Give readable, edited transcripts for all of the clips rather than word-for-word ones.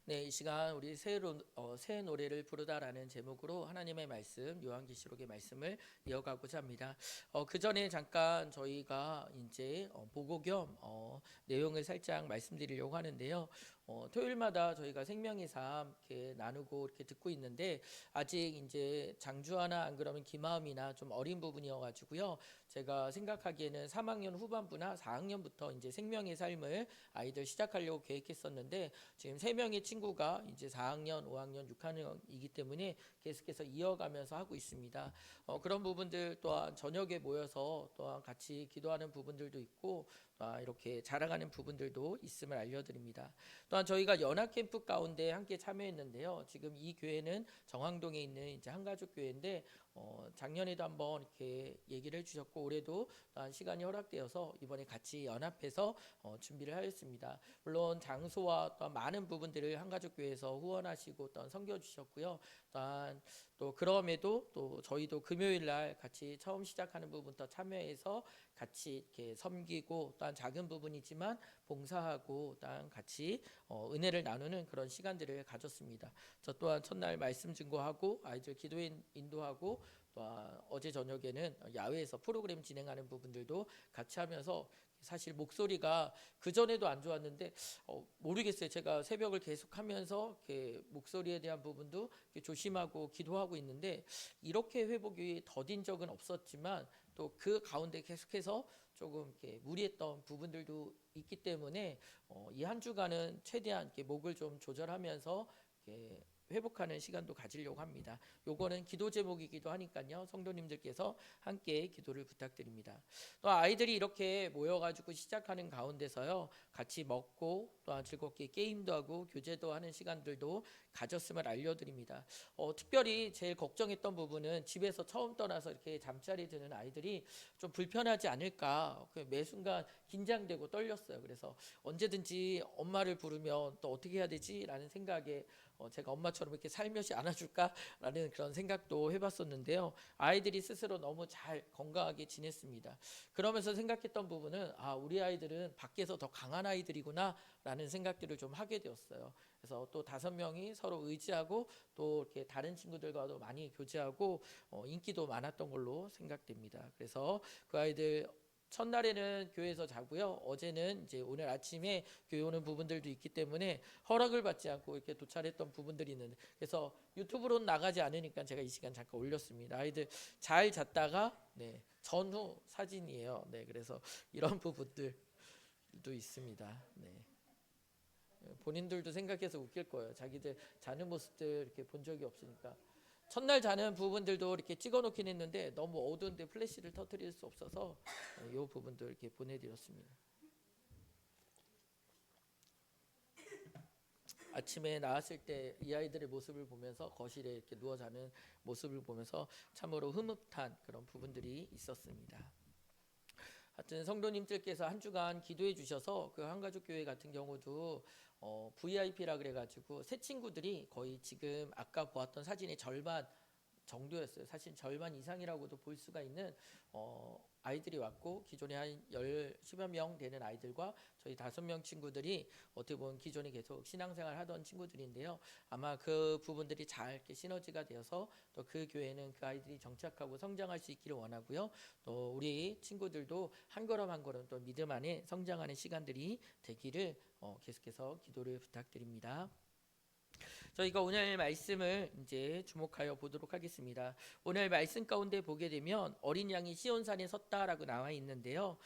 네, 이 시간 우리 새 노래를 부르다라는 제목으로 하나님의 말씀, 요한계시록의 말씀을 이어가고자 합니다. 그 전에 잠깐 저희가 이제 보고 겸 내용을 살짝 말씀드리려고 하는데요. 토요일마다 저희가 생명의 삶 이렇게 나누고 이렇게 듣고 있는데 아직 이제 장주하나 안 그러면 기마음이나 좀 어린 부분이어가지고요. 제가 생각하기에는 3학년 후반부나 4학년부터 이제 생명의 삶을 아이들 시작하려고 계획했었는데 지금 3명의 친구가 이제 4학년, 5학년, 6학년이기 때문에 계속해서 이어가면서 하고 있습니다. 그런 부분들 또한 저녁에 모여서 또한 같이 기도하는 부분들도 있고 또한 이렇게 자라가는 부분들도 있음을 알려드립니다. 또한 저희가 연합 캠프 가운데 함께 참여했는데요. 지금 이 교회는 정황동에 있는 이제 한가족 교회인데 작년에도 한번 이렇게 얘기를 해주셨고 올해도 또한 시간이 허락되어서 이번에 같이 연합해서 준비를 하였습니다. 물론 장소와 또한 많은 부분들을 한가족교회에서 후원하시고 또한 섬겨주셨고요. 또한 또 그럼에도 또 저희도 금요일 날 같이 처음 시작하는 부분부터 참여해서 같이 이렇게 섬기고 또한 작은 부분이지만 봉사하고 또한 같이 은혜를 나누는 그런 시간들을 가졌습니다. 저 또한 첫날 말씀 증거하고 아이들 기도에 인도하고 또한 어제 저녁에는 야외에서 프로그램 진행하는 부분들도 같이 하면서 사실 목소리가 그 전에도 안 좋았는데 모르겠어요. 제가 새벽을 계속하면서 이렇게 목소리에 대한 부분도 이렇게 조심하고 기도하고 있는데 이렇게 회복이 더딘 적은 없었지만 또 그 가운데 계속해서 조금 이렇게 무리했던 부분들도 있기 때문에 이 한 주간은 최대한 이렇게 목을 좀 조절하면서 이렇게 회복하는 시간도 가지려고 합니다. 요거는 기도 제목이기도 하니까요. 성도님들께서 함께 기도를 부탁드립니다. 또 아이들이 이렇게 모여가지고 시작하는 가운데서요. 같이 먹고 또한 즐겁게 게임도 하고 교제도 하는 시간들도 가졌음을 알려드립니다. 특별히 제일 걱정했던 부분은 집에서 처음 떠나서 이렇게 잠자리 드는 아이들이 좀 불편하지 않을까 매 순간 긴장되고 떨렸어요. 그래서 언제든지 엄마를 부르면 또 어떻게 해야 되지? 라는 생각에 제가 엄마처럼 이렇게 살며시 안아줄까라는 그런 생각도 해봤었는데요. 아이들이 스스로 너무 잘 건강하게 지냈습니다. 그러면서 생각했던 부분은 우리 아이들은 밖에서 더 강한 아이들이구나라는 생각들을 좀 하게 되었어요. 그래서 또 5명이 서로 의지하고 또 이렇게 다른 친구들과도 많이 교제하고 인기도 많았던 걸로 생각됩니다. 그래서 그 아이들 첫날에는 교회에서 자고요. 어제는 이제 오늘 아침에 교회 오는 부분들도 있기 때문에 허락을 받지 않고 이렇게 도착했던 부분들이 있는데 그래서 유튜브로는 나가지 않으니까 제가 이 시간 잠깐 올렸습니다. 아이들 잘 잤다가 전후 사진이에요. 그래서 이런 부분들도 있습니다. 본인들도 생각해서 웃길 거예요. 자기들 자는 모습들 이렇게 본 적이 없으니까. 첫날 자는 부분들도 이렇게 찍어놓긴 했는데 너무 어두운데 플래시를 터뜨릴 수 없어서 이 부분도 이렇게 보내드렸습니다. 아침에 나왔을 때 이 아이들의 모습을 보면서 거실에 이렇게 누워 자는 모습을 보면서 참으로 흐뭇한 그런 부분들이 있었습니다. 하여튼 성도님들께서 한 주간 기도해 주셔서 그 한가족 교회 같은 경우도 VIP라 그래가지고 새 친구들이 거의 지금 아까 보았던 사진의 절반 정도였어요. 사실 절반 이상이라고도 볼 수가 있는 아이들이 왔고 기존에 한 10여 명 되는 아이들과 저희 5명 친구들이 어떻게 보면 기존에 계속 신앙생활 하던 친구들인데요. 아마 그 부분들이 잘 이렇게 시너지가 되어서 또 그 교회는 그 아이들이 정착하고 성장할 수 있기를 원하고요. 또 우리 친구들도 한 걸음 한 걸음 또 믿음 안에 성장하는 시간들이 되기를 계속해서 기도를 부탁드립니다. 저희가 오늘 말씀을 이제 주목하여 보도록 하겠습니다. 오늘 말씀 가운데 보게 되면 어린 양이 시온산에 섰다라고 나와 있는데요.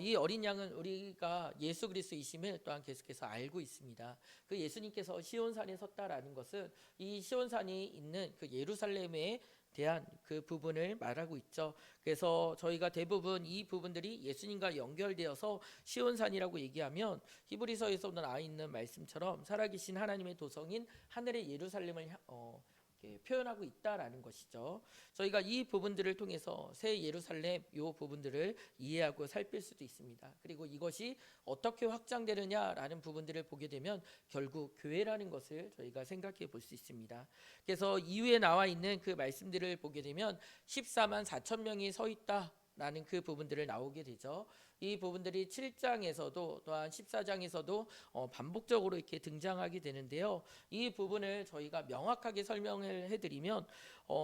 이 어린 양은 우리가 예수 그리스도이심을 또한 계속해서 알고 있습니다. 그 예수님께서 시온산에 섰다라는 것은 이 시온산이 있는 그 예루살렘에 대한 그 부분을 말하고 있죠. 그래서 저희가 대부분 이 부분들이 예수님과 연결되어서 시온산이라고 얘기하면 히브리서에서 나와 있는 말씀처럼 살아계신 하나님의 도성인 하늘의 예루살렘을 이렇게 표현하고 있다라는 것이죠. 저희가 이 부분들을 통해서 새 예루살렘 이 부분들을 이해하고 살필 수도 있습니다. 그리고 이것이 어떻게 확장되느냐라는 부분들을 보게 되면 결국 교회라는 것을 저희가 생각해 볼 수 있습니다. 그래서 이후에 나와 있는 그 말씀들을 보게 되면 14만 4천 명이 서 있다. 라는 그 부분들을 나오게 되죠. 이 부분들이 7장에서도 또한 14장에서도 반복적으로 이렇게 등장하게 되는데요. 이 부분을 저희가 명확하게 설명을 해드리면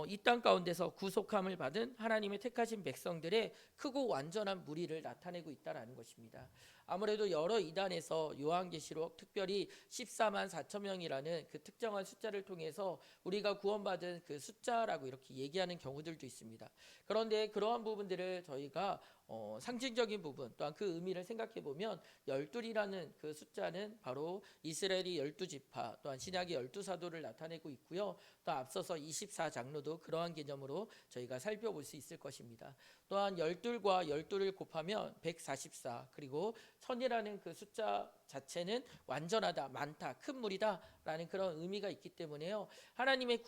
이 땅 가운데서 구속함을 받은 하나님의 택하신 백성들의 크고 완전한 무리를 나타내고 있다라는 것입니다. 아무래도 여러 이단에서 요한계시록 특별히 14만 4천 명이라는 그 특정한 숫자를 통해서 우리가 구원받은 그 숫자라고 이렇게 얘기하는 경우들도 있습니다. 그런데 그러한 부분들을 저희가 상징적인 부분 또한 그 의미를 생각해 보면 12이라는 그 숫자는 바로 이스라엘이 12지파 또한 신약의 12사도를 나타내고 있고요. 또 앞서서 24장로도 그러한 개념으로 저희가 살펴볼 수 있을 것입니다. 또한 12과 12를 곱하면 144 그리고 1000이라는 그 숫자 자체는 완전하다, 많다, 큰 무리다 라는 그런 의미가 있기 때문에요. 하나님의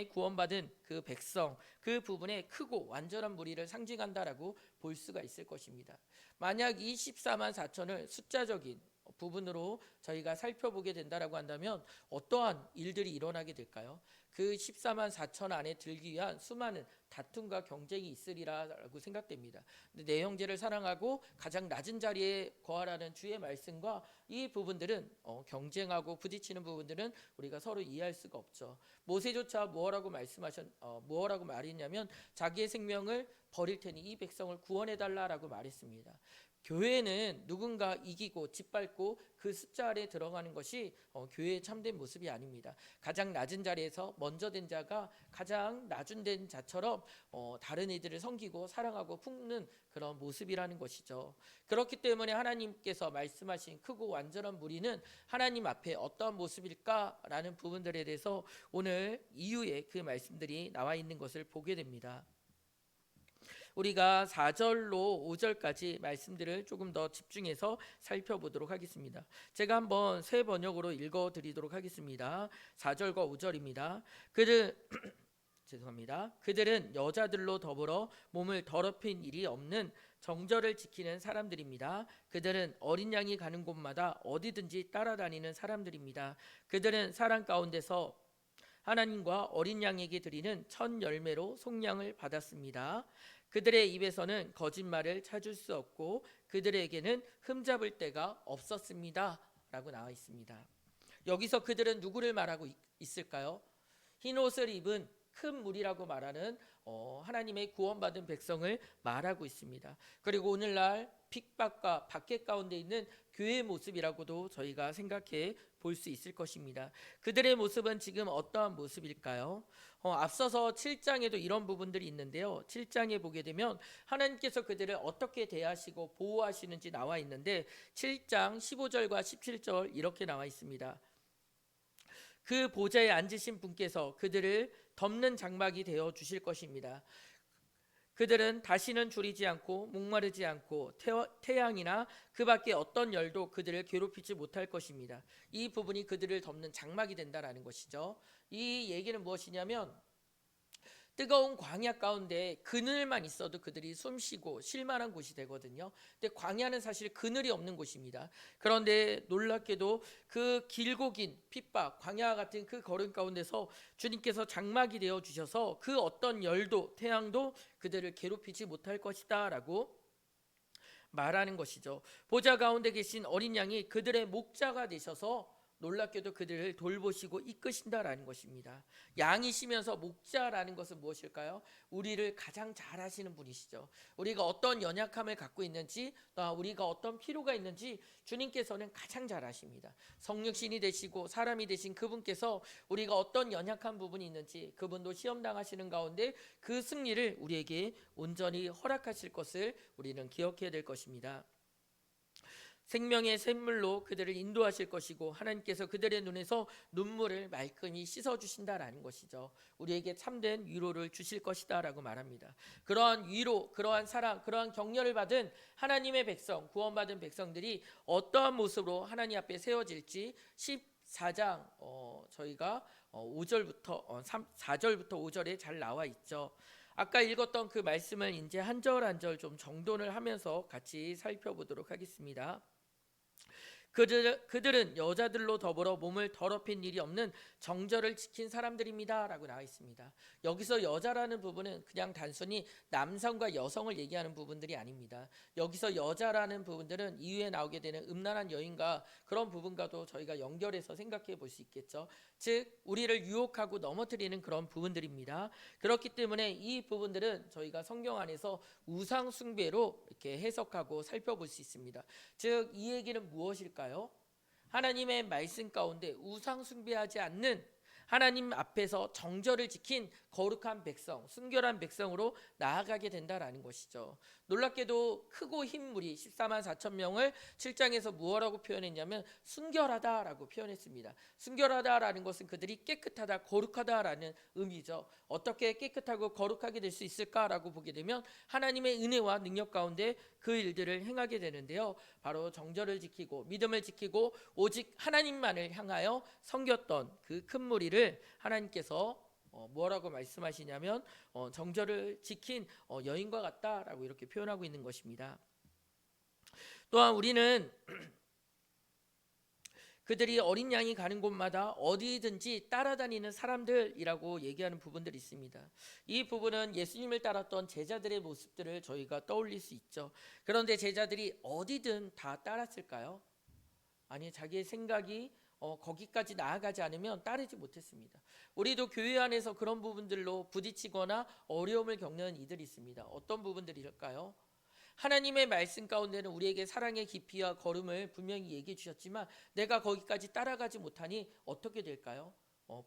구원받은 그 백성 그 부분에 크고 완전한 무리를 상징한다라고 볼 수가 있을 것입니다. 만약 이 14만 4천을 숫자적인 부분으로 저희가 살펴보게 된다라고 한다면 어떠한 일들이 일어나게 될까요? 그 14만 4천 안에 들기 위한 수많은 다툼과 경쟁이 있으리라고 생각됩니다. 내 형제를 사랑하고 가장 낮은 자리에 거하라는 주의 말씀과 이 부분들은 경쟁하고 부딪히는 부분들은 우리가 서로 이해할 수가 없죠. 모세조차 뭐라고 말했냐면 자기의 생명을 버릴 테니 이 백성을 구원해 달라라고 말했습니다. 교회는 누군가 이기고 짓밟고 그 숫자 아래 들어가는 것이 교회의 참된 모습이 아닙니다. 가장 낮은 자리에서 먼저 된 자가 가장 낮은 자처럼 다른 이들을 섬기고 사랑하고 품는 그런 모습이라는 것이죠. 그렇기 때문에 하나님께서 말씀하신 크고 완전한 무리는 하나님 앞에 어떠한 모습일까라는 부분들에 대해서 오늘 이후에 그 말씀들이 나와 있는 것을 보게 됩니다. 우리가 4절로 5절까지 말씀들을 조금 더 집중해서 살펴보도록 하겠습니다. 제가 한번 새 번역으로 읽어드리도록 하겠습니다. 4절과 5절입니다. 그들은 여자들로 더불어 몸을 더럽힌 일이 없는 정절을 지키는 사람들입니다. 그들은 어린 양이 가는 곳마다 어디든지 따라다니는 사람들입니다. 그들은 사랑 가운데서 하나님과 어린 양에게 드리는 첫 열매로 속량을 받았습니다. 그들의 입에서는 거짓말을 찾을 수 없고 그들에게는 흠잡을 데가 없었습니다 라고 나와 있습니다. 여기서 그들은 누구를 말하고 있을까요? 흰 옷을 입은 큰 무리라고 말하는 하나님의 구원받은 백성을 말하고 있습니다. 그리고 오늘날 핍박과 박해 가운데 있는 교회의 모습이라고도 저희가 생각해 볼 수 있을 것입니다. 그들의 모습은 지금 어떠한 모습일까요? 앞서서 7장에도 이런 부분들이 있는데요. 7장에 보게 되면 하나님께서 그들을 어떻게 대하시고 보호하시는지 나와 있는데 7장 15절과 17절 이렇게 나와 있습니다. 그 보좌에 앉으신 분께서 그들을 덮는 장막이 되어 주실 것입니다. 그들은 다시는 줄이지 않고 목마르지 않고 태양이나 그 밖에 어떤 열도 그들을 괴롭히지 못할 것입니다. 이 부분이 그들을 덮는 장막이 된다라는 것이죠. 이 얘기는 무엇이냐면 뜨거운 광야 가운데 그늘만 있어도 그들이 숨쉬고 쉴만한 곳이 되거든요. 근데 광야는 사실 그늘이 없는 곳입니다. 그런데 놀랍게도 그 길고 긴 핍박, 광야와 같은 그 걸음 가운데서 주님께서 장막이 되어 주셔서 그 어떤 열도, 태양도 그들을 괴롭히지 못할 것이다 라고 말하는 것이죠. 보좌 가운데 계신 어린 양이 그들의 목자가 되셔서 놀랍게도 그들을 돌보시고 이끄신다라는 것입니다. 양이시면서 목자라는 것은 무엇일까요? 우리를 가장 잘 아시는 분이시죠. 우리가 어떤 연약함을 갖고 있는지 또 우리가 어떤 필요가 있는지 주님께서는 가장 잘 아십니다. 성육신이 되시고 사람이 되신 그분께서 우리가 어떤 연약한 부분이 있는지 그분도 시험당하시는 가운데 그 승리를 우리에게 온전히 허락하실 것을 우리는 기억해야 될 것입니다. 생명의 샘물로 그들을 인도하실 것이고 하나님께서 그들의 눈에서 눈물을 말끔히 씻어주신다라는 것이죠. 우리에게 참된 위로를 주실 것이다 라고 말합니다. 그러한 위로, 그러한 사랑, 그러한 격려를 받은 하나님의 백성, 구원받은 백성들이 어떠한 모습으로 하나님 앞에 세워질지 14장 저희가 4절부터 5절에 잘 나와 있죠. 아까 읽었던 그 말씀을 이제 한 절 한 절 좀 정돈을 하면서 같이 살펴보도록 하겠습니다. 그들은 여자들로 더불어 몸을 더럽힌 일이 없는 정절을 지킨 사람들입니다라고 나와 있습니다. 여기서 여자라는 부분은 그냥 단순히 남성과 여성을 얘기하는 부분들이 아닙니다. 여기서 여자라는 부분들은 이후에 나오게 되는 음란한 여인과 그런 부분과도 저희가 연결해서 생각해 볼 수 있겠죠. 즉 우리를 유혹하고 넘어뜨리는 그런 부분들입니다. 그렇기 때문에 이 부분들은 저희가 성경 안에서 우상 숭배로 이렇게 해석하고 살펴볼 수 있습니다. 즉 이 얘기는 무엇일까요? 하나님의 말씀 가운데 우상 숭배하지 않는 하나님 앞에서 정절을 지킨 거룩한 백성, 순결한 백성으로 나아가게 된다라는 것이죠. 놀랍게도 크고 흰 무리 14만 4천 명을 7장에서 무엇라고 표현했냐면 순결하다라고 표현했습니다. 순결하다라는 것은 그들이 깨끗하다, 거룩하다라는 의미죠. 어떻게 깨끗하고 거룩하게 될 수 있을까라고 보게 되면 하나님의 은혜와 능력 가운데 그 일들을 행하게 되는데요. 바로 정절을 지키고 믿음을 지키고 오직 하나님만을 향하여 섬겼던 그 큰 무리를 하나님께서 뭐라고 말씀하시냐면 정절을 지킨 여인과 같다라고 이렇게 표현하고 있는 것입니다. 또한 우리는 그들이 어린 양이 가는 곳마다 어디든지 따라다니는 사람들이라고 얘기하는 부분들이 있습니다. 이 부분은 예수님을 따랐던 제자들의 모습들을 저희가 떠올릴 수 있죠. 그런데 제자들이 어디든 다 따랐을까요? 아니, 자기의 생각이 거기까지 나아가지 않으면 따르지 못했습니다. 우리도 교회 안에서 그런 부분들로 부딪히거나 어려움을 겪는 이들이 있습니다. 어떤 부분들일까요? 하나님의 말씀 가운데는 우리에게 사랑의 깊이와 거름을 분명히 얘기해 주셨지만 내가 거기까지 따라가지 못하니 어떻게 될까요?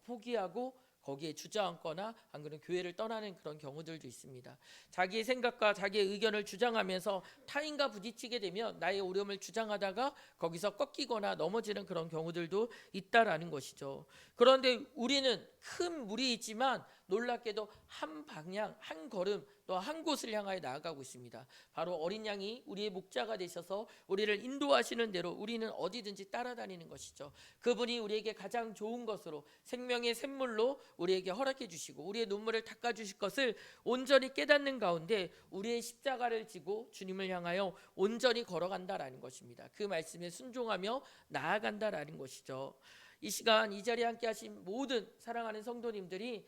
포기하고 거기에 주저앉거나 안 그러면 교회를 떠나는 그런 경우들도 있습니다. 자기의 생각과 자기의 의견을 주장하면서 타인과 부딪히게 되면 나의 어려움을 주장하다가 거기서 꺾이거나 넘어지는 그런 경우들도 있다라는 것이죠. 그런데 우리는 큰 무리이지만 놀랍게도 한 방향, 한 걸음, 또 한 곳을 향하여 나아가고 있습니다. 바로 어린 양이 우리의 목자가 되셔서 우리를 인도하시는 대로 우리는 어디든지 따라다니는 것이죠. 그분이 우리에게 가장 좋은 것으로 생명의 샘물로 우리에게 허락해 주시고 우리의 눈물을 닦아 주실 것을 온전히 깨닫는 가운데 우리의 십자가를 지고 주님을 향하여 온전히 걸어간다라는 것입니다. 그 말씀에 순종하며 나아간다라는 것이죠. 이 시간 이 자리에 함께 하신 모든 사랑하는 성도님들이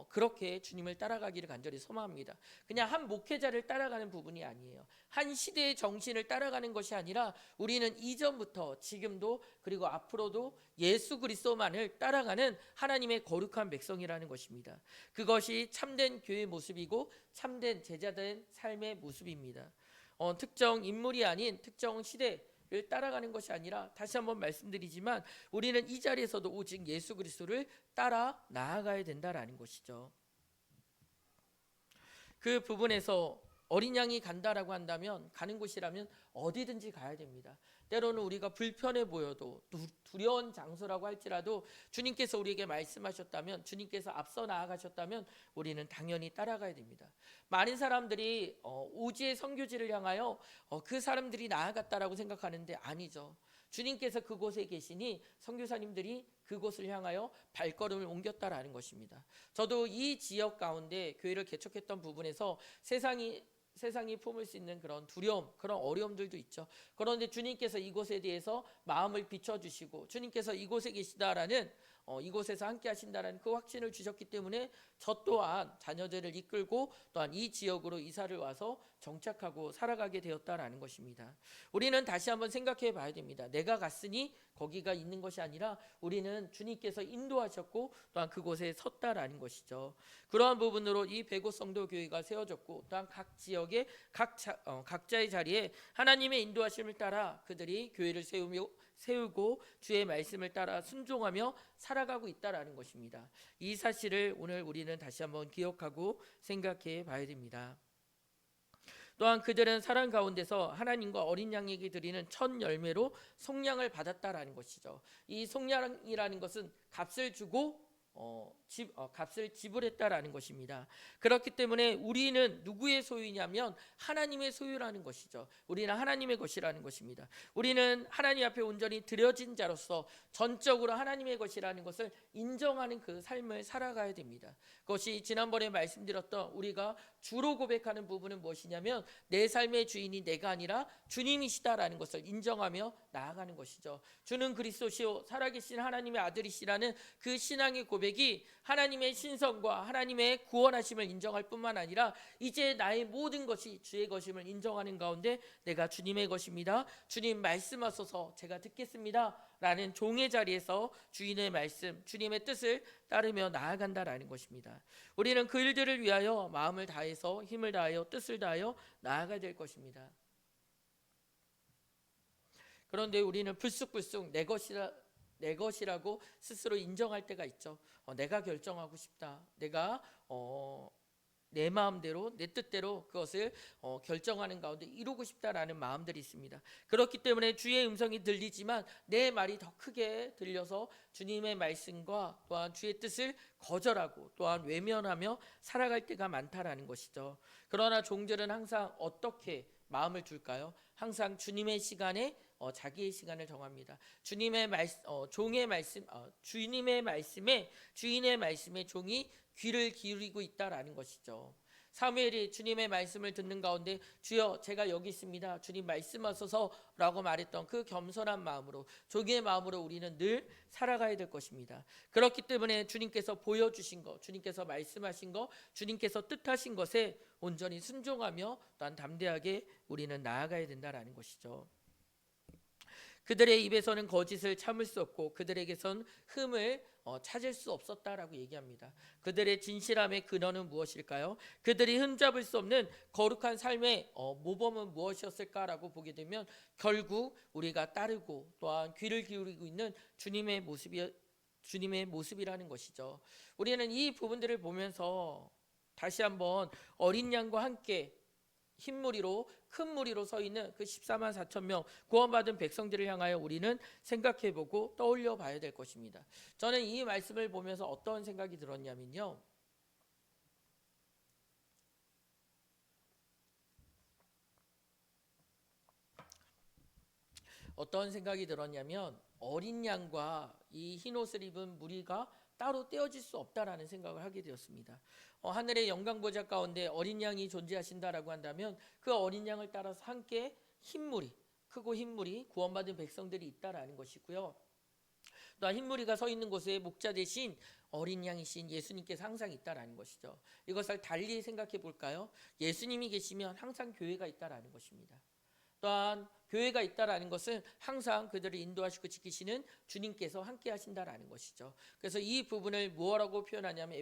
그렇게 주님을 따라가기를 간절히 소망합니다. 그냥 한 목회자를 따라가는 부분이 아니에요. 한 시대의 정신을 따라가는 것이 아니라 우리는 이전부터 지금도 그리고 앞으로도 예수 그리스도만을 따라가는 하나님의 거룩한 백성이라는 것입니다. 그것이 참된 교회의 모습이고 참된 제자된 삶의 모습입니다. 특정 인물이 아닌 특정 시대 를 따라가는 것이 아니라 다시 한번 말씀드리지만 우리는 이 자리에서도 오직 예수 그리스도를 따라 나아가야 된다라는 것이죠. 그 부분에서 어린 양이 간다라고 한다면 가는 곳이라면 어디든지 가야 됩니다. 때로는 우리가 불편해 보여도 두려운 장소라고 할지라도 주님께서 우리에게 말씀하셨다면 주님께서 앞서 나아가셨다면 우리는 당연히 따라가야 됩니다. 많은 사람들이 오지의 선교지를 향하여 그 사람들이 나아갔다라고 생각하는데 아니죠. 주님께서 그곳에 계시니 선교사님들이 그곳을 향하여 발걸음을 옮겼다라는 것입니다. 저도 이 지역 가운데 교회를 개척했던 부분에서 세상이 품을 수 있는 그런 두려움, 그런 어려움들도 있죠. 그런데 주님께서 이곳에 대해서 마음을 비춰주시고 주님께서 이곳에 계시다라는 이곳에서 함께 하신다라는 그 확신을 주셨기 때문에 저 또한 자녀들을 이끌고 또한 이 지역으로 이사를 와서 정착하고 살아가게 되었다라는 것입니다. 우리는 다시 한번 생각해 봐야 됩니다. 내가 갔으니 거기가 있는 것이 아니라 우리는 주님께서 인도하셨고 또한 그곳에 섰다라는 것이죠. 그러한 부분으로 이 백오 성도 교회가 세워졌고 또한 각 지역의 각자의 자리에 하나님의 인도하심을 따라 그들이 교회를 세우고 주의 말씀을 따라 순종하며 살아가고 있다라는 것입니다. 이 사실을 오늘 우리는 다시 한번 기억하고 생각해 봐야 됩니다. 또한 그들은 사랑 가운데서 하나님과 어린 양에게 드리는 첫 열매로 속량을 받았다라는 것이죠. 이 속량이라는 것은 값을 주고 값을 지불했다라는 것입니다. 그렇기 때문에 우리는 누구의 소유냐면 하나님의 소유라는 것이죠. 우리는 하나님의 것이라는 것입니다. 우리는 하나님 앞에 온전히 드려진 자로서 전적으로 하나님의 것이라는 것을 인정하는 그 삶을 살아가야 됩니다. 그것이 지난번에 말씀드렸던 우리가 주로 고백하는 부분은 무엇이냐면 내 삶의 주인이 내가 아니라 주님이시다라는 것을 인정하며 나아가는 것이죠. 주는 그리스도시요 살아계신 하나님의 아들이시라는 그 신앙의 고백이 하나님의 신성과 하나님의 구원하심을 인정할 뿐만 아니라 이제 나의 모든 것이 주의 것임을 인정하는 가운데 내가 주님의 것입니다. 주님 말씀하소서 제가 듣겠습니다. 라는 종의 자리에서 주인의 말씀, 주님의 뜻을 따르며 나아간다라는 것입니다. 우리는 그 일들을 위하여 마음을 다해서 힘을 다하여 뜻을 다하여 나아가야 될 것입니다. 그런데 우리는 불쑥불쑥 내 것이라고 스스로 인정할 때가 있죠. 내가 결정하고 싶다. 내가 내 마음대로 내 뜻대로 그것을 결정하는 가운데 이루고 싶다라는 마음들이 있습니다. 그렇기 때문에 주의 음성이 들리지만 내 말이 더 크게 들려서 주님의 말씀과 또한 주의 뜻을 거절하고 또한 외면하며 살아갈 때가 많다라는 것이죠. 그러나 종들은 항상 어떻게 마음을 둘까요? 항상 주님의 시간에 자기의 시간을 정합니다. 주님의 종의 말씀, 주님의 말씀에 주인의 말씀에 종이 귀를 기울이고 있다라는 것이죠. 사무엘이 주님의 말씀을 듣는 가운데 주여 제가 여기 있습니다. 주님 말씀하소서라고 말했던 그 겸손한 마음으로 종의 마음으로 우리는 늘 살아가야 될 것입니다. 그렇기 때문에 주님께서 보여주신 것, 주님께서 말씀하신 것, 주님께서 뜻하신 것에 온전히 순종하며 또한 담대하게 우리는 나아가야 된다라는 것이죠. 그들의 입에서는 거짓을 참을 수 없고 그들에게선 흠을 찾을 수 없었다라고 얘기합니다. 그들의 진실함의 근원은 무엇일까요? 그들이 흠잡을 수 없는 거룩한 삶의 모범은 무엇이었을까라고 보게 되면 결국 우리가 따르고 또한 귀를 기울이고 있는 주님의 모습이라는 것이죠. 우리는 이 부분들을 보면서 다시 한번 어린 양과 함께 흰 무리로 큰 무리로 서 있는 그 14만 4천 명 구원받은 백성들을 향하여 우리는 생각해보고 떠올려 봐야 될 것입니다. 저는 이 말씀을 보면서 어떤 생각이 들었냐면요. 어린 양과 이 흰 옷을 입은 무리가 따로 떼어질 수 없다라는 생각을 하게 되었습니다. 하늘의 영광보좌 가운데 어린 양이 존재하신다라고 한다면 그 어린 양을 따라서 함께 흰무리, 크고 흰무리 구원받은 백성들이 있다라는 것이고요. 또한 흰무리가 서 있는 곳에 목자 대신 어린 양이신 예수님께서 항상 있다라는 것이죠. 이것을 달리 생각해 볼까요? 예수님이 계시면 항상 교회가 있다라는 것입니다. 또한 교회가 있다라는 것은 항상 그들을 인도하시고 지키시는 주님께서 함께 하신다라는 것이죠. 그래서 이 부분을 무엇라고 표현하냐면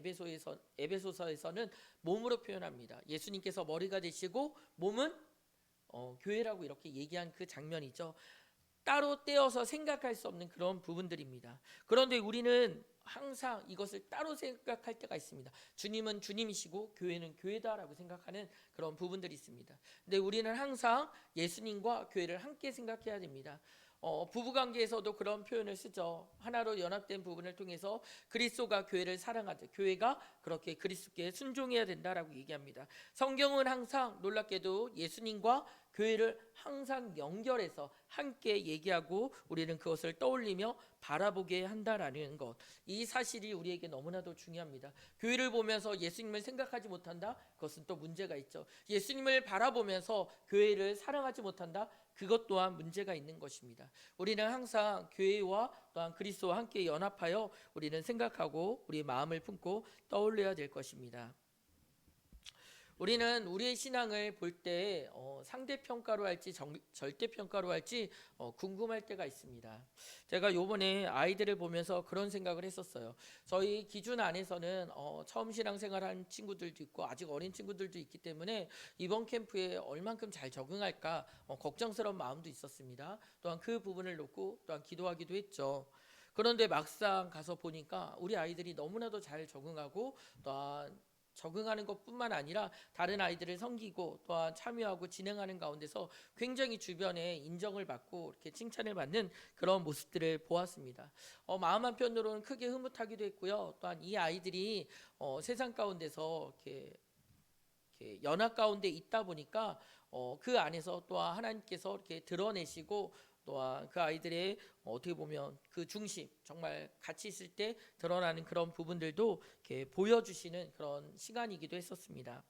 에베소서에서는 몸으로 표현합니다. 예수님께서 머리가 되시고 몸은 교회라고 이렇게 얘기한 그 장면이죠. 따로 떼어서 생각할 수 없는 그런 부분들입니다. 그런데 우리는 항상 이것을 따로 생각할 때가 있습니다. 주님은 주님이시고 교회는 교회다라고 생각하는 그런 부분들이 있습니다. 근데 우리는 항상 예수님과 교회를 함께 생각해야 됩니다. 부부관계에서도 그런 표현을 쓰죠. 하나로 연합된 부분을 통해서 그리스도가 교회를 사랑하듯 교회가 그렇게 그리스도께 순종해야 된다라고 얘기합니다. 성경은 항상 놀랍게도 예수님과 교회를 항상 연결해서 함께 얘기하고 우리는 그것을 떠올리며 바라보게 한다라는 것, 이 사실이 우리에게 너무나도 중요합니다. 교회를 보면서 예수님을 생각하지 못한다? 그것은 또 문제가 있죠. 예수님을 바라보면서 교회를 사랑하지 못한다? 그것 또한 문제가 있는 것입니다. 우리는 항상 교회와 또한 그리스도와 함께 연합하여 우리는 생각하고 우리의 마음을 품고 떠올려야 될 것입니다. 우리는 우리의 신앙을 볼 때 상대평가로 할지 절대평가로 할지 궁금할 때가 있습니다. 제가 요번에 아이들을 보면서 그런 생각을 했었어요. 저희 기준 안에서는 처음 신앙생활한 친구들도 있고 아직 어린 친구들도 있기 때문에 이번 캠프에 얼만큼 잘 적응할까 걱정스러운 마음도 있었습니다. 또한 그 부분을 놓고 또한 기도하기도 했죠. 그런데 막상 가서 보니까 우리 아이들이 너무나도 잘 적응하고 또한 적응하는 것뿐만 아니라 다른 아이들을 섬기고 또한 참여하고 진행하는 가운데서 굉장히 주변에 인정을 받고 이렇게 칭찬을 받는 그런 모습들을 보았습니다. 마음 한편으로는 크게 흐뭇하기도 했고요. 또한 이 아이들이 세상 가운데서 이렇게 연합 가운데 있다 보니까 그 안에서 또한 하나님께서 이렇게 드러내시고 또한 그 아이들의 어떻게 보면 그 중심 정말 같이 있을 때 드러나는 그런 부분들도 이렇게 보여주시는 그런 시간이기도 했었습니다.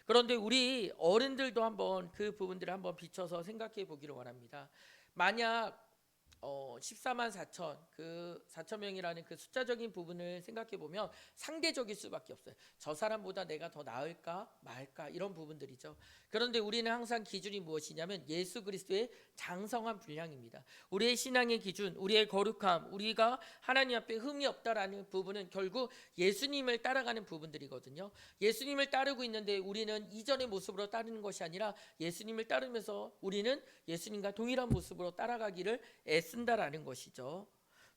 그런데 우리 어른들도 한번 그 부분들을 한번 비춰서 생각해 보기를 원합니다. 만약 14만 4천 그 4천 명이라는 그 숫자적인 부분을 생각해 보면 상대적일 수밖에 없어요. 저 사람보다 내가 더 나을까 말까 이런 부분들이죠. 그런데 우리는 항상 기준이 무엇이냐면 예수 그리스도의 장성한 분량입니다. 우리의 신앙의 기준, 우리의 거룩함, 우리가 하나님 앞에 흠이 없다라는 부분은 결국 예수님을 따라가는 부분들이거든요. 예수님을 따르고 있는데 우리는 이전의 모습으로 따르는 것이 아니라 예수님을 따르면서 우리는 예수님과 동일한 모습으로 따라가기를 애쓴다라는 것이죠.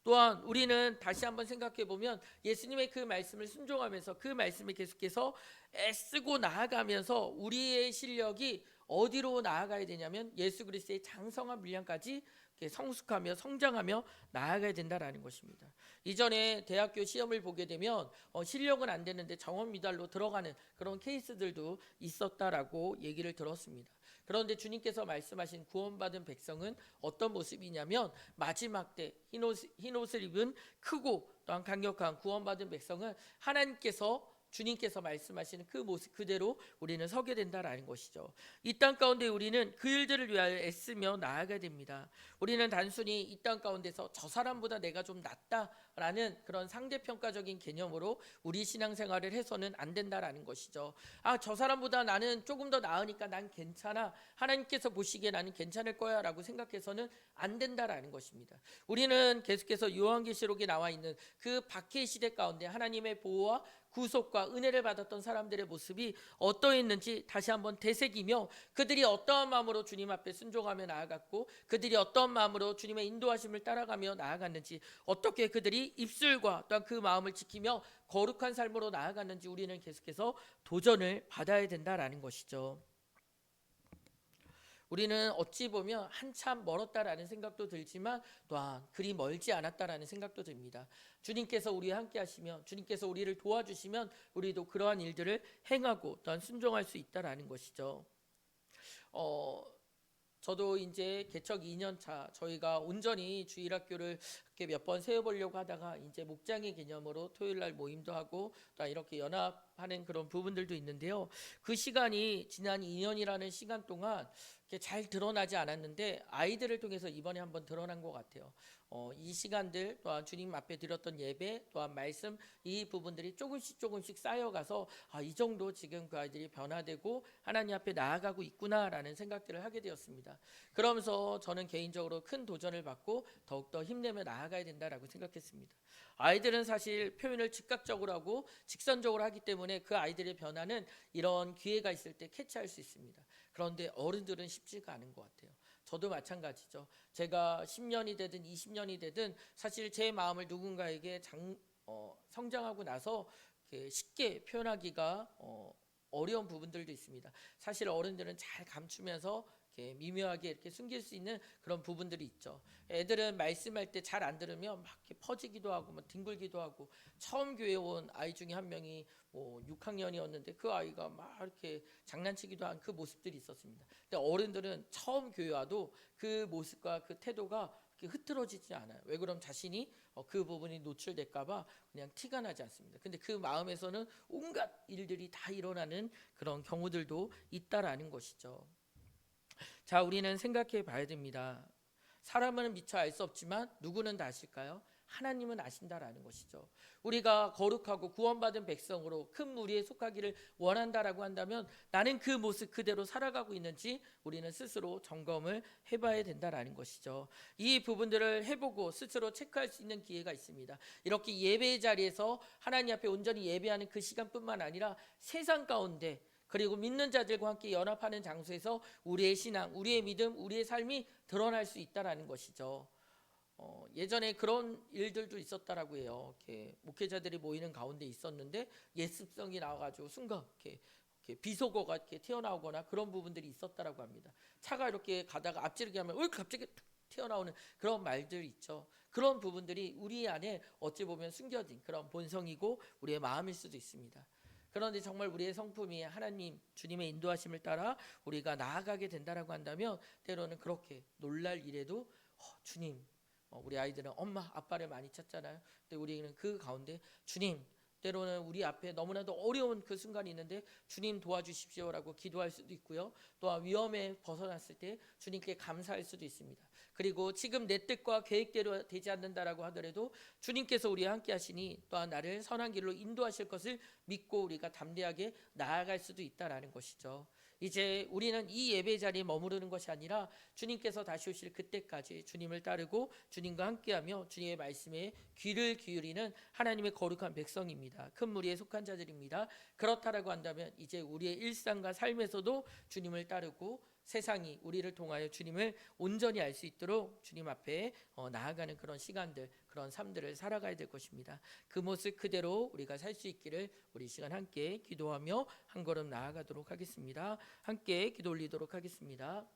또한 우리는 다시 한번 생각해 보면 예수님의 그 말씀을 순종하면서 그 말씀을 계속해서 애쓰고 나아가면서 우리의 실력이 어디로 나아가야 되냐면 예수 그리스도의 장성한 분량까지 성숙하며 성장하며 나아가야 된다라는 것입니다. 이전에 대학교 시험을 보게 되면 실력은 안 되는데 정원 미달로 들어가는 그런 케이스들도 있었다라고 얘기를 들었습니다. 그런데 주님께서 말씀하신 구원받은 백성은 어떤 모습이냐면 마지막 때 흰옷을 입은 크고 또한 강력한 구원받은 백성은 하나님께서 주님께서 말씀하시는 그 모습 그대로 우리는 서게 된다라는 것이죠. 이 땅 가운데 우리는 그 일들을 위하여 애쓰며 나아가야 됩니다. 우리는 단순히 이 땅 가운데서 저 사람보다 내가 좀 낫다라는 그런 상대평가적인 개념으로 우리 신앙생활을 해서는 안 된다라는 것이죠. 저 사람보다 나는 조금 더 나으니까 난 괜찮아. 하나님께서 보시기에 나는 괜찮을 거야 라고 생각해서는 안 된다라는 것입니다. 우리는 계속해서 요한계시록에 나와 있는 그 박해의 시대 가운데 하나님의 보호와 구속과 은혜를 받았던 사람들의 모습이 어떠했는지 다시 한번 되새기며 그들이 어떠한 마음으로 주님 앞에 순종하며 나아갔고 그들이 어떠한 마음으로 주님의 인도하심을 따라가며 나아갔는지 어떻게 그들이 입술과 또한 그 마음을 지키며 거룩한 삶으로 나아갔는지 우리는 계속해서 도전을 받아야 된다라는 것이죠. 우리는 어찌 보면 한참 멀었다라는 생각도 들지만 또한 그리 멀지 않았다라는 생각도 듭니다. 주님께서 우리와 함께 하시면 주님께서 우리를 도와주시면 우리도 그러한 일들을 행하고 또한 순종할 수 있다라는 것이죠. 저도 이제 개척 2년 차 저희가 온전히 주일학교를 이렇게 몇 번 세워보려고 하다가 이제 목장의 개념으로 토요일 날 모임도 하고 또 이렇게 연합하는 그런 부분들도 있는데요. 그 시간이 지난 2년이라는 시간 동안 이렇게 잘 드러나지 않았는데 아이들을 통해서 이번에 한번 드러난 것 같아요. 이 시간들 또한 주님 앞에 드렸던 예배 또한 말씀 이 부분들이 조금씩 쌓여가서 이 정도 지금 그 아이들이 변화되고 하나님 앞에 나아가고 있구나라는 생각들을 하게 되었습니다. 그러면서 저는 개인적으로 큰 도전을 받고 더욱더 힘내며 나아가야 된다라고 생각했습니다. 아이들은 사실 표현을 즉각적으로 하고 직선적으로 하기 때문에 그 아이들의 변화는 이런 기회가 있을 때 캐치할 수 있습니다. 그런데 어른들은 쉽지가 않은 것 같아요. 저도 마찬가지죠. 제가 10년이 되든 20년이 되든 사실 제 마음을 누군가에게 성장하고 나서 쉽게 표현하기가 어려운 부분들도 있습니다. 사실 어른들은 잘 감추면서 이렇게 미묘하게 이렇게 숨길 수 있는 그런 부분들이 있죠. 애들은 말씀할 때 잘 안 들으면 막 이렇게 퍼지기도 하고 막 뒹굴기도 하고 처음 교회 온 아이 중에 한 명이 6학년이었는데 그 아이가 막 이렇게 장난치기도 한 그 모습들이 있었습니다. 근데 어른들은 처음 교회 와도 그 모습과 그 태도가 흐트러지지 않아요. 왜 그럼 자신이 그 부분이 노출될까봐 그냥 티가 나지 않습니다. 근데 그 마음에서는 온갖 일들이 다 일어나는 그런 경우들도 있다라는 것이죠. 자, 우리는 생각해 봐야 됩니다. 사람은 미처 알 수 없지만 누구는 다 아실까요? 하나님은 아신다라는 것이죠. 우리가 거룩하고 구원받은 백성으로 큰 무리에 속하기를 원한다라고 한다면 나는 그 모습 그대로 살아가고 있는지 우리는 스스로 점검을 해봐야 된다라는 것이죠. 이 부분들을 해보고 스스로 체크할 수 있는 기회가 있습니다. 이렇게 예배의 자리에서 하나님 앞에 온전히 예배하는 그 시간뿐만 아니라 세상 가운데 그리고 믿는 자들과 함께 연합하는 장소에서 우리의 신앙, 우리의 믿음, 우리의 삶이 드러날 수 있다라는 것이죠. 예전에 그런 일들도 있었다라고 해요. 이렇게 목회자들이 모이는 가운데 있었는데 예습성이 나와가지고 순간 이렇게 비속어가 이렇게 튀어나오거나 그런 부분들이 있었다라고 합니다. 차가 이렇게 가다가 앞지르게 하면 왜 갑자기 툭 튀어나오는 그런 말들 있죠. 그런 부분들이 우리 안에 어찌 보면 숨겨진 그런 본성이고 우리의 마음일 수도 있습니다. 그런데 정말 우리의 성품이 하나님 주님의 인도하심을 따라 우리가 나아가게 된다라고 한다면 때로는 그렇게 놀랄 일에도 주님, 우리 아이들은 엄마 아빠를 많이 찾잖아요. 근데 우리는 그 가운데 주님, 때로는 우리 앞에 너무나도 어려운 그 순간이 있는데 주님 도와주십시오라고 기도할 수도 있고요. 또한 위험에 벗어났을 때 주님께 감사할 수도 있습니다. 그리고 지금 내 뜻과 계획대로 되지 않는다라고 하더라도 주님께서 우리와 함께 하시니 또한 나를 선한 길로 인도하실 것을 믿고 우리가 담대하게 나아갈 수도 있다라는 것이죠. 이제 우리는 이 예배 자리에 머무르는 것이 아니라 주님께서 다시 오실 그때까지 주님을 따르고 주님과 함께하며 주님의 말씀에 귀를 기울이는 하나님의 거룩한 백성입니다. 큰 무리에 속한 자들입니다. 그렇다라고 한다면 이제 우리의 일상과 삶에서도 주님을 따르고 세상이 우리를 통하여 주님을 온전히 알 수 있도록 주님 앞에 나아가는 그런 시간들, 그런 삶들을 살아가야 될 것입니다. 그 모습 그대로 우리가 살 수 있기를 우리 시간 함께 기도하며 한 걸음 나아가도록 하겠습니다. 함께 기도 올리도록 하겠습니다.